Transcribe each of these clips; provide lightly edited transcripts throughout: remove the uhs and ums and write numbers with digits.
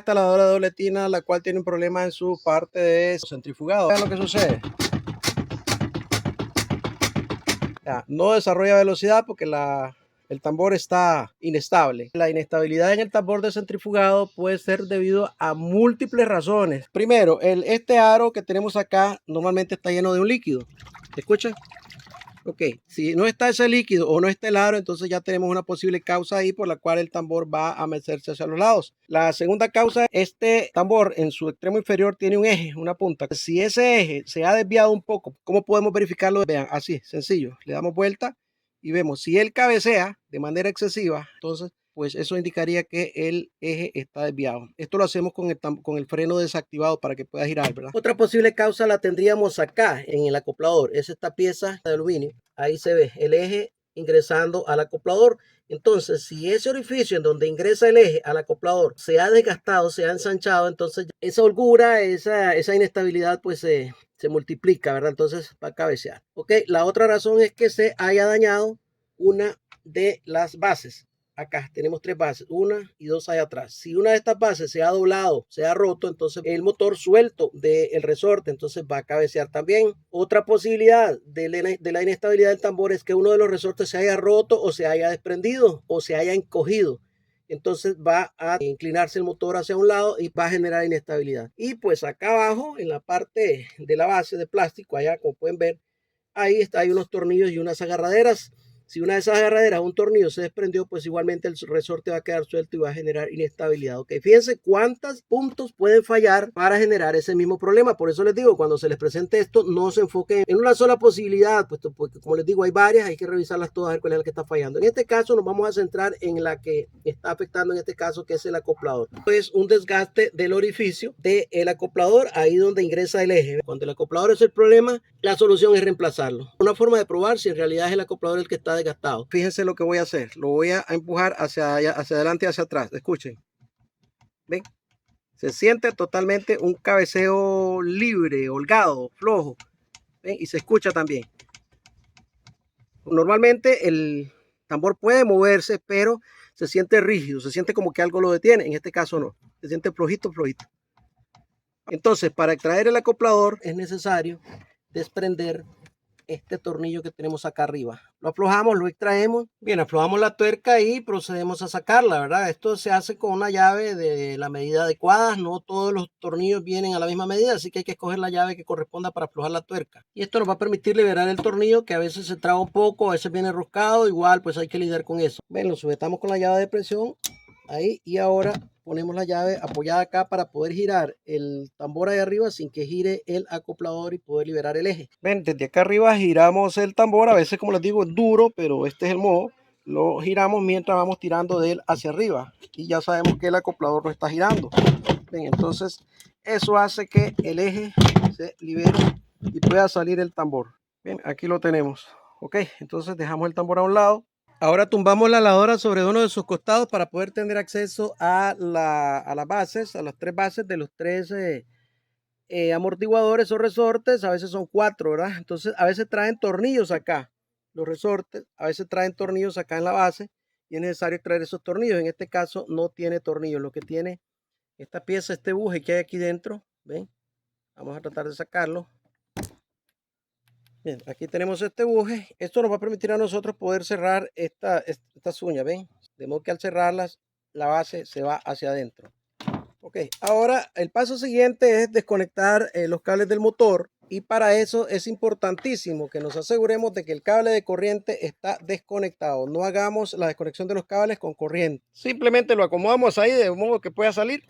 esta lavadora de doble tina, la cual tiene un problema en su parte de centrifugado. Vean lo que sucede. Ya, no desarrolla velocidad porque el tambor está inestable. La inestabilidad en el tambor de centrifugado puede ser debido a múltiples razones. Primero, este aro que tenemos acá normalmente está lleno de un líquido. ¿Escuchan? Ok, si no está ese líquido o no está el aro, entonces ya tenemos una posible causa ahí por la cual el tambor va a mecerse hacia los lados. La segunda causa, este tambor en su extremo inferior tiene un eje, una punta. Si ese eje se ha desviado un poco, ¿cómo podemos verificarlo? Vean, así, sencillo. Le damos vuelta y vemos si él cabecea de manera excesiva, entonces pues eso indicaría que el eje está desviado. Esto lo hacemos con el freno desactivado para que pueda girar, ¿verdad? Otra posible causa la tendríamos acá en el acoplador. Es esta pieza de aluminio. Ahí se ve el eje ingresando al acoplador. Entonces, si ese orificio en donde ingresa el eje al acoplador se ha desgastado, se ha ensanchado, entonces esa holgura, esa inestabilidad, pues se multiplica, ¿verdad? Entonces va a cabecear. Ok, la otra razón es que se haya dañado una de las bases. Acá tenemos 3 bases, 1 y 2 allá atrás. Si una de estas bases se ha doblado, se ha roto, entonces el motor suelto del resorte, entonces va a cabecear también. Otra posibilidad de la inestabilidad del tambor es que uno de los resortes se haya roto o se haya desprendido o se haya encogido. Entonces va a inclinarse el motor hacia un lado y va a generar inestabilidad. Y pues acá abajo, en la parte de la base de plástico, allá como pueden ver, ahí hay unos tornillos y unas agarraderas. Si una de esas agarraderas, un tornillo se desprendió, pues igualmente el resorte va a quedar suelto y va a generar inestabilidad. Ok, fíjense cuántos puntos pueden fallar para generar ese mismo problema. Por eso les digo, cuando se les presente esto, no se enfoquen en una sola posibilidad, puesto porque como les digo, hay varias, hay que revisarlas todas, a ver cuál es la que está fallando. En este caso nos vamos a centrar en la que está afectando en este caso, que es el acoplador. Es un desgaste del orificio del acoplador, ahí donde ingresa el eje. Cuando el acoplador es el problema, la solución es reemplazarlo. Una forma de probar si en realidad es el acoplador el que está desgastado. Fíjense lo que voy a hacer. Lo voy a empujar hacia adelante y hacia atrás. Escuchen. ¿Ven? Se siente totalmente un cabeceo libre, holgado, flojo. ¿Ven? Y se escucha también. Normalmente el tambor puede moverse, pero se siente rígido. Se siente como que algo lo detiene. En este caso no. Se siente flojito, flojito. Entonces, para extraer el acoplador es necesario desprender este tornillo que tenemos acá arriba. Lo aflojamos, lo extraemos. Bien, aflojamos la tuerca y procedemos a sacarla, ¿verdad? Esto se hace con una llave de la medida adecuada. No todos los tornillos vienen a la misma medida, así que hay que escoger la llave que corresponda para aflojar la tuerca. Y esto nos va a permitir liberar el tornillo, que a veces se traba un poco, a veces viene enroscado. Igual, pues hay que lidiar con eso. Ven, lo sujetamos con la llave de presión. Ahí, y ahora ponemos la llave apoyada acá para poder girar el tambor ahí arriba sin que gire el acoplador y poder liberar el eje. Ven, desde acá arriba giramos el tambor. A veces, como les digo, es duro, pero este es el modo. Lo giramos mientras vamos tirando de él hacia arriba y ya sabemos que el acoplador no está girando. Ven, entonces eso hace que el eje se libere y pueda salir el tambor. Bien, aquí lo tenemos. Ok, entonces dejamos el tambor a un lado. Ahora tumbamos la lavadora sobre uno de sus costados para poder tener acceso a las bases, a las 3 bases de los 3 amortiguadores o resortes. A veces son 4, ¿verdad? Entonces a veces traen tornillos acá, los resortes, a veces traen tornillos acá en la base y es necesario extraer esos tornillos. En este caso no tiene tornillos, lo que tiene esta pieza, este buje que hay aquí dentro, ¿ven? Vamos a tratar de sacarlo. Bien, aquí tenemos este buje. Esto nos va a permitir a nosotros poder cerrar estas uñas, ¿ven? De modo que al cerrarlas, la base se va hacia adentro. Ok, ahora el paso siguiente es desconectar los cables del motor. Y para eso es importantísimo que nos aseguremos de que el cable de corriente está desconectado. No hagamos la desconexión de los cables con corriente. Simplemente lo acomodamos ahí de modo que pueda salir.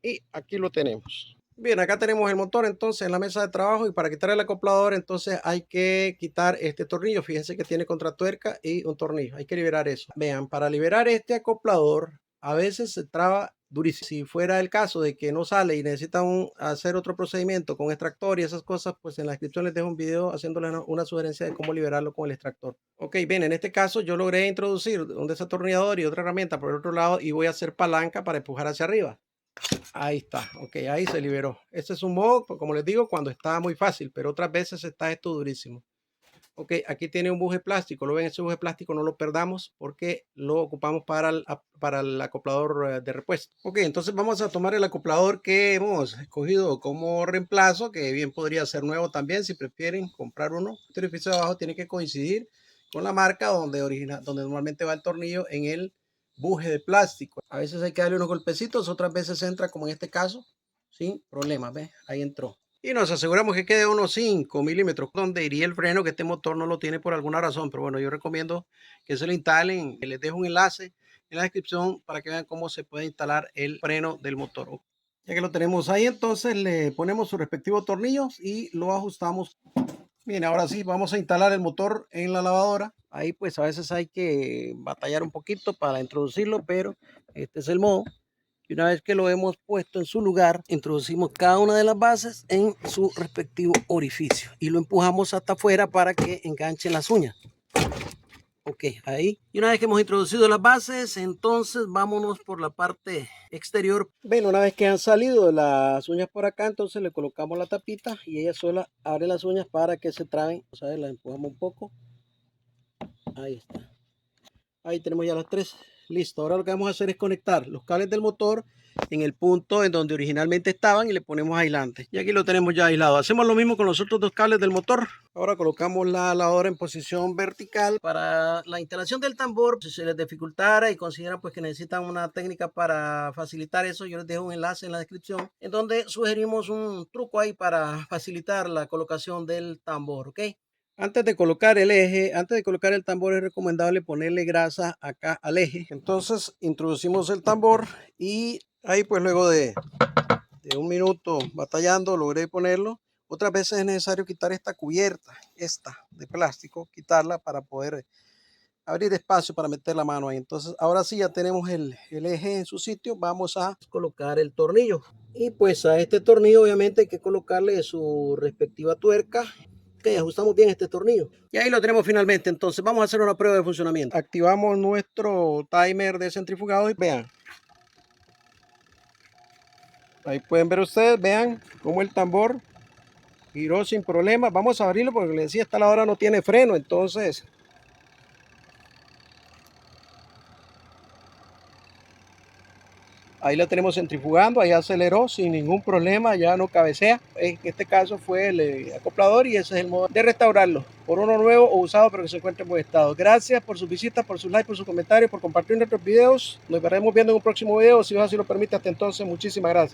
Y aquí lo tenemos. Bien, acá tenemos el motor entonces en la mesa de trabajo y para quitar el acoplador entonces hay que quitar este tornillo. Fíjense que tiene contratuerca y un tornillo. Hay que liberar eso. Vean, para liberar este acoplador a veces se traba durísimo. Si fuera el caso de que no sale y necesitan hacer otro procedimiento con extractor y esas cosas, pues en la descripción les dejo un video haciéndoles una sugerencia de cómo liberarlo con el extractor. Ok, bien, en este caso yo logré introducir un desatornillador y otra herramienta por el otro lado y voy a hacer palanca para empujar hacia arriba. Ahí está, ok, ahí se liberó. Este es un modo, como les digo, cuando está muy fácil, pero otras veces está esto durísimo. Ok, aquí tiene un buje plástico. Lo ven, ese buje plástico no lo perdamos porque lo ocupamos para el acoplador de repuesto. Ok, entonces vamos a tomar el acoplador que hemos escogido como reemplazo, que bien podría ser nuevo también si prefieren comprar uno. Este orificio de abajo tiene que coincidir con la marca donde normalmente va el tornillo en el buje de plástico. A veces hay que darle unos golpecitos, otras veces entra como en este caso sin problemas. ¿Ves? Ahí entró. Y nos aseguramos que quede unos 5 milímetros donde iría el freno, que este motor no lo tiene por alguna razón, pero bueno, yo recomiendo que se lo instalen. Les dejo un enlace en la descripción para que vean cómo se puede instalar el freno del motor. Ya que lo tenemos ahí, entonces le ponemos sus respectivos tornillos y lo ajustamos. Bien, ahora sí vamos a instalar el motor en la lavadora. Ahí pues a veces hay que batallar un poquito para introducirlo, pero este es el modo. Y una vez que lo hemos puesto en su lugar, introducimos cada una de las bases en su respectivo orificio y lo empujamos hasta afuera para que enganchen las uñas. Ok, ahí. Y una vez que hemos introducido las bases, entonces vámonos por la parte exterior. Ven, una vez que han salido las uñas por acá, entonces le colocamos la tapita y ella sola abre las uñas para que se traben. O sea, la empujamos un poco. Ahí está. Ahí tenemos ya las tres. Listo. Ahora lo que vamos a hacer es conectar los cables del motor en el punto en donde originalmente estaban y le ponemos aislante. Y aquí lo tenemos ya aislado. Hacemos lo mismo con los otros dos cables del motor. Ahora colocamos la lavadora en posición vertical. Para la instalación del tambor, si se les dificultara y consideran pues que necesitan una técnica para facilitar eso, yo les dejo un enlace en la descripción en donde sugerimos un truco ahí para facilitar la colocación del tambor, ¿ok? Antes de colocar el eje, antes de colocar el tambor es recomendable ponerle grasa acá al eje. Entonces introducimos el tambor y ahí pues luego de un minuto batallando logré ponerlo. Otras veces es necesario quitar esta cubierta, esta de plástico, quitarla para poder abrir espacio para meter la mano ahí. Entonces ahora sí ya tenemos el eje en su sitio. Vamos a colocar el tornillo. Y pues a este tornillo obviamente hay que colocarle su respectiva tuerca. Ok, ajustamos bien este tornillo. Y ahí lo tenemos finalmente. Entonces vamos a hacer una prueba de funcionamiento. Activamos nuestro timer de centrifugado y vean. Ahí pueden ver ustedes, vean cómo el tambor giró sin problema. Vamos a abrirlo porque les decía, esta lavadora no tiene freno. Entonces ahí la tenemos centrifugando, ahí aceleró sin ningún problema, ya no cabecea. En este caso fue el acoplador y ese es el modo de restaurarlo por uno nuevo o usado pero que se encuentre en buen estado. Gracias por sus visitas, por sus likes, por sus comentarios, por compartir nuestros videos. Nos veremos viendo en un próximo video, si Dios así lo permite. Hasta entonces, muchísimas gracias.